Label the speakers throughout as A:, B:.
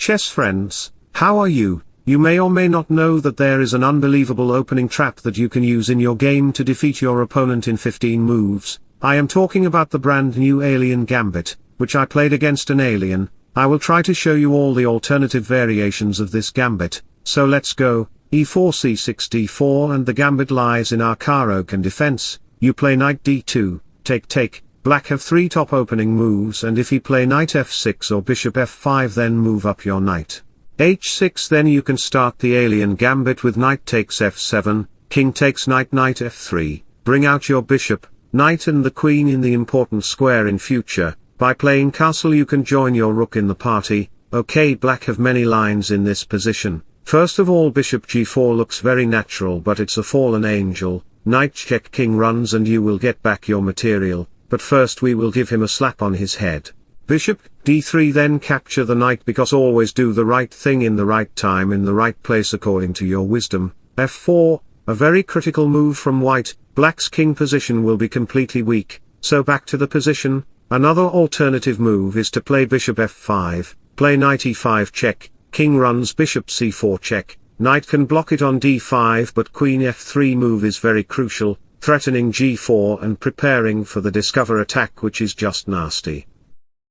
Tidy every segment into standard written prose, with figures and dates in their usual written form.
A: chess friends, how are you? You may or may not know that there is an unbelievable opening trap that you can use in your game to defeat your opponent in 15 moves. I am talking about the brand new alien Gambit, which I played against an alien. I will try to show you all the alternative variations of this Gambit, so let's go. e4 c6 d4 and the Gambit lies in our Karo can defense. You play knight d2, take, black have 3 top opening moves, and if he play knight f6 or bishop f5 then move up your knight h6, then you can start the alien Gambit with knight takes f7, king takes knight f3, bring out your bishop, knight and the queen in the important square in future. By playing castle you can join your rook in the party. Okay, black have many lines in this position. First of all, bishop g4 looks very natural, but it's a fallen angel. Knight check, king runs and you will get back your material, but first we will give him a slap on his head. Bishop d3, then capture the knight, because always do the right thing in the right time in the right place according to your wisdom. f4, a very critical move from white. Black's king position will be completely weak, so back to the position. Another alternative move is to play bishop f5, play knight e5 check, king runs bishop c4 check, knight can block it on d5, but queen f3 move is very crucial, threatening g4 and preparing for the discover attack, which is just nasty.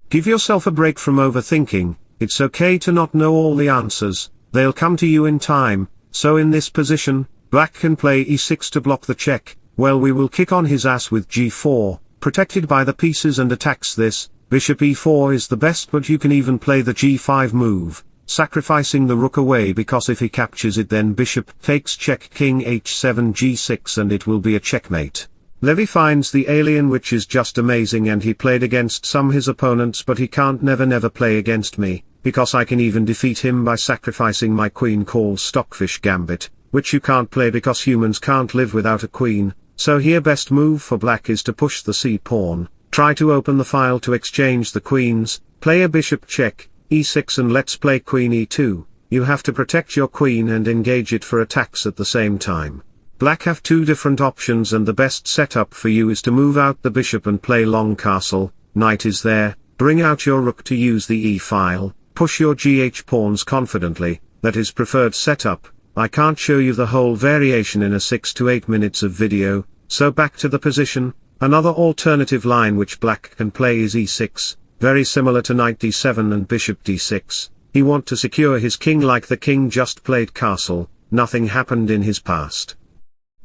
A: Give yourself a break from overthinking. It's okay to not know all the answers, they'll come to you in time. So in this position, black can play e6 to block the check. Well, we will kick on his ass with g4, protected by the pieces, and attacks this. Bishop e4 is the best, but you can even play the g5 move, sacrificing the rook away, because if he captures it then bishop takes check, king h7 g6, and it will be a checkmate. Levy finds the alien, which is just amazing, and he played against some his opponents, but he can't never play against me, because I can even defeat him by sacrificing my queen, called Stockfish Gambit, which you can't play because humans can't live without a queen. So here best move for black is to push the c-pawn, try to open the file to exchange the queens, play a bishop check, e6, and let's play queen e2. You have to protect your queen and engage it for attacks at the same time. Black have 2 different options, and the best setup for you is to move out the bishop and play long castle. Knight is there, bring out your rook to use the e-file, push your gh pawns confidently. That is preferred setup. I can't show you the whole variation in a 6 to 8 minutes of video, so back to the position. Another alternative line which black can play is e6, very similar to knight d7 and bishop d6. He want to secure his king like the king just played castle. Nothing happened in his past.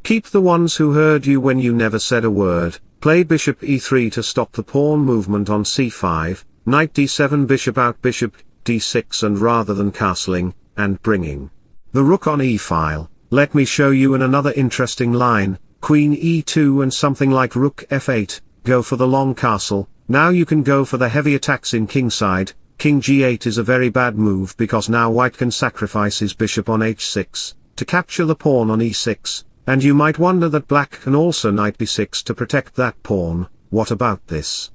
A: Keep the ones who heard you when you never said a word. Play bishop e3 to stop the pawn movement on c5, knight d7, bishop out, bishop d6, and rather than castling, and bringing the rook on e-file, let me show you another interesting line, queen e2 and something like rook f8, go for the long castle. Now you can go for the heavy attacks in kingside. King g8 is a very bad move, because now white can sacrifice his bishop on h6, to capture the pawn on e6. And you might wonder that black can also knight b6 to protect that pawn. What about this?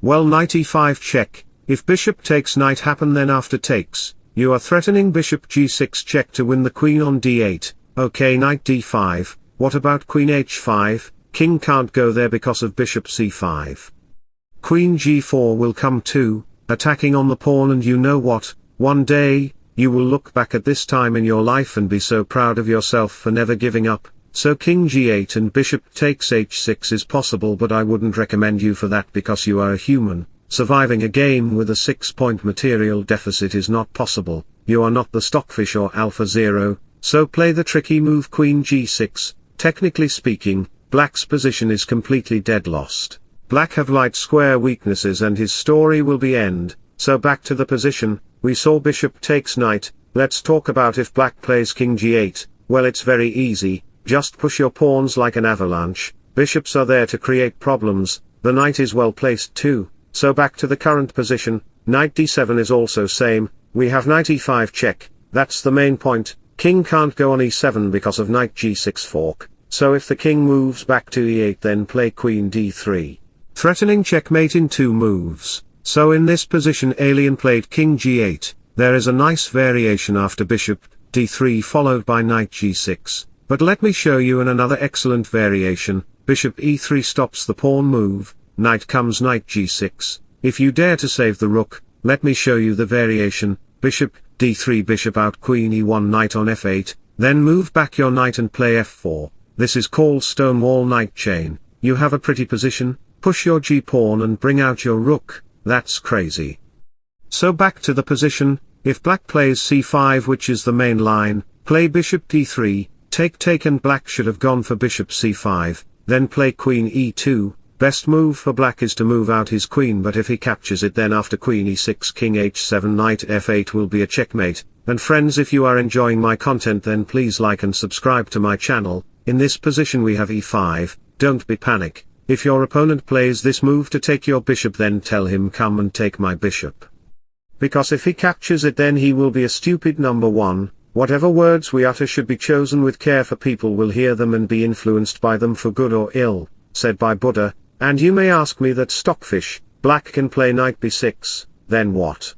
A: Well, knight e5 check. If bishop takes knight happen, then after takes, you are threatening bishop g6 check to win the queen on d8. Okay, knight d5. What about queen h5? King can't go there because of bishop c5. Queen g4 will come too, attacking on the pawn, and you know what? One day, you will look back at this time in your life and be so proud of yourself for never giving up. So king g8 and bishop takes h6 is possible, but I wouldn't recommend you for that, because you are a human. Surviving a game with a 6-point material deficit is not possible. You are not the Stockfish or Alpha Zero, so play the tricky move queen g6. Technically speaking, black's position is completely dead lost. Black have light square weaknesses and his story will be end. So back to the position, we saw bishop takes knight. Let's talk about if black plays king g8. Well, it's very easy. Just push your pawns like an avalanche. Bishops are there to create problems. The knight is well placed too. So back to the current position, knight d7 is also same. We have knight e5 check. That's the main point. King can't go on e7 because of knight g6 fork. So if the king moves back to e8, then play queen d3. Threatening checkmate in 2 moves. So in this position alien played king g8. There is a nice variation after bishop d3 followed by knight g6. But let me show you another excellent variation. Bishop e3 stops the pawn move, knight comes knight g6. If you dare to save the rook, let me show you the variation. bishop d3, bishop out, queen e1, knight on f8, then move back your knight and play f4. This is called Stonewall knight chain. You have a pretty position, push your g-pawn and bring out your rook. That's crazy. So back to the position, if black plays c5, which is the main line, play bishop d3, take and black should have gone for bishop c5, then play queen e2. Best move for black is to move out his queen, but if he captures it, then after queen e6, king h7, knight f8 will be a checkmate. And friends, if you are enjoying my content, then please like and subscribe to my channel. In this position we have e5, don't be panic. If your opponent plays this move to take your bishop, then tell him come and take my bishop. Because if he captures it, then he will be a stupid number one. Whatever words we utter should be chosen with care, for people will hear them and be influenced by them for good or ill, said by Buddha. And you may ask me that Stockfish, black can play knight b6, then what?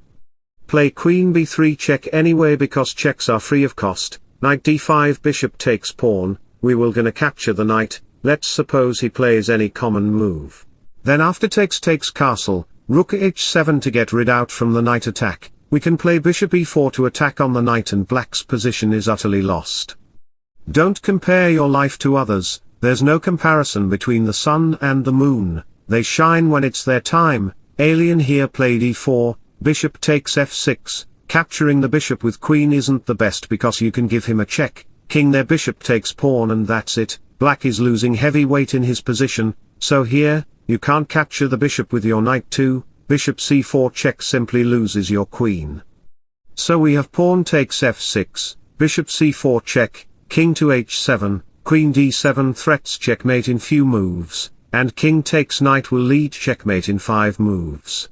A: Play queen b3 check anyway, because checks are free of cost. Knight d5, bishop takes pawn, we will gonna capture the knight. Let's suppose he plays any common move. Then after takes castle, rook h7 to get rid out from the knight attack. We can play bishop e4 to attack on the knight, and black's position is utterly lost. Don't compare your life to others. There's no comparison between the sun and the moon. They shine when it's their time. Alien here played e4, bishop takes f6, capturing the bishop with queen isn't the best because you can give him a check. King there, bishop takes pawn, and that's it. Black is losing heavy weight in his position, so here, you can't capture the bishop with your knight too. Bishop c4 check simply loses your queen. So we have pawn takes f6, bishop c4 check, king to h7, queen d7 threats checkmate in few moves, and king takes knight will lead checkmate in 5 moves.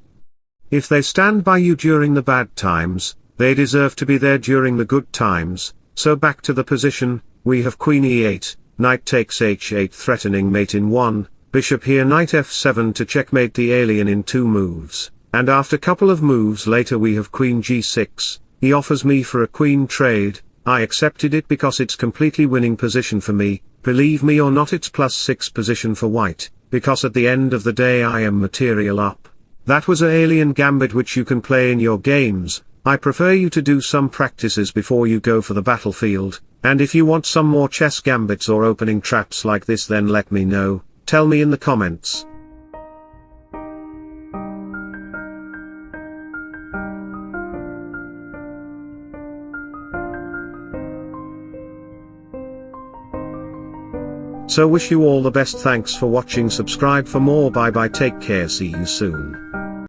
A: If they stand by you during the bad times, they deserve to be there during the good times. So back to the position, we have queen e8, knight takes h8 threatening mate in 1, bishop here knight f7 to checkmate the alien in 2 moves, and after couple of moves later we have queen g6, he offers me for a queen trade. I accepted it because it's completely winning position for me. Believe me or not, it's +6 position for white, because at the end of the day I am material up. That was an alien gambit which you can play in your games. I prefer you to do some practices before you go for the battlefield, and if you want some more chess gambits or opening traps like this, then let me know. Tell me in the comments. So wish you all the best. Thanks for watching. Subscribe for more. Bye bye. Take care. See you soon.